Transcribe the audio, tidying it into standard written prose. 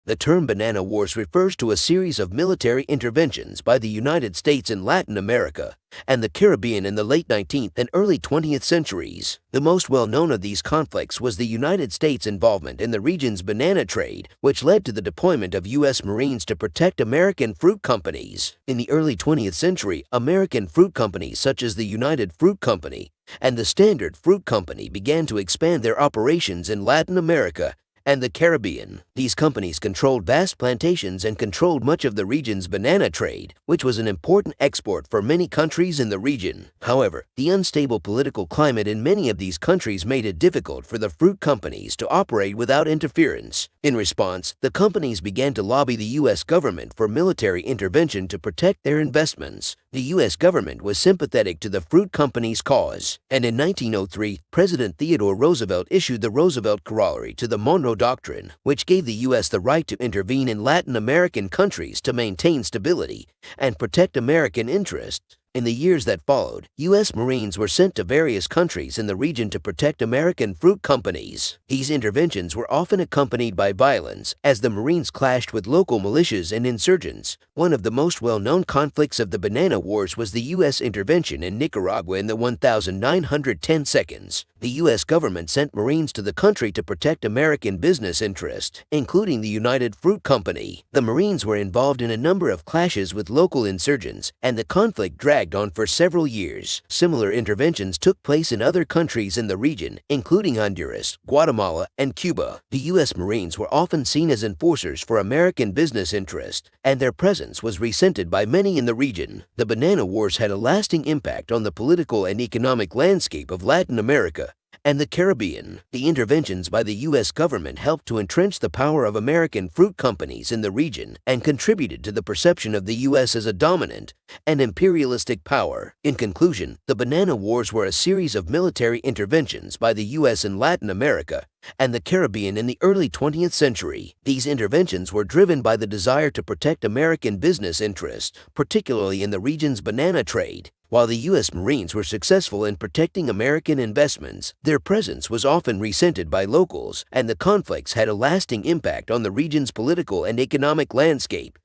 The term Banana Wars refers to a series of military interventions by the United States in Latin America and the Caribbean in the late 19th and early 20th centuries. The most well-known of these conflicts was the United States' involvement in the region's banana trade, which led to the deployment of U.S. Marines to protect American fruit companies. In the early 20th century, American fruit companies such as the United Fruit Company and the Standard Fruit Company began to expand their operations in Latin America and the Caribbean. These companies controlled vast plantations and controlled much of the region's banana trade, which was an important export for many countries in the region. However, the unstable political climate in many of these countries made it difficult for the fruit companies to operate without interference. In response, the companies began to lobby the U.S. government for military intervention to protect their investments. The U.S. government was sympathetic to the fruit companies' cause, and in 1903, President Theodore Roosevelt issued the Roosevelt Corollary to the Monroe Doctrine, which gave the U.S. the right to intervene in Latin American countries to maintain stability and protect American interests. In the years that followed, U.S. Marines were sent to various countries in the region to protect American fruit companies. These interventions were often accompanied by violence, as the Marines clashed with local militias and insurgents. One of the most well-known conflicts of the Banana Wars was the U.S. intervention in Nicaragua in the 1910 seconds. The U.S. government sent Marines to the country to protect American business interests, including the United Fruit Company. The Marines were involved in a number of clashes with local insurgents, and the conflict dragged on for several years. Similar interventions took place in other countries in the region, including Honduras, Guatemala, and Cuba. The U.S. Marines were often seen as enforcers for American business interests, and their presence was resented by many in the region. The Banana Wars had a lasting impact on the political and economic landscape of Latin America and the Caribbean. The interventions by the U.S. government helped to entrench the power of American fruit companies in the region and contributed to the perception of the U.S. as a dominant and imperialistic power. In conclusion, the Banana Wars were a series of military interventions by the U.S. in Latin America and the Caribbean in the early 20th century. These interventions were driven by the desire to protect American business interests, particularly in the region's banana trade. While the U.S. Marines were successful in protecting American investments, their presence was often resented by locals, and the conflicts had a lasting impact on the region's political and economic landscape.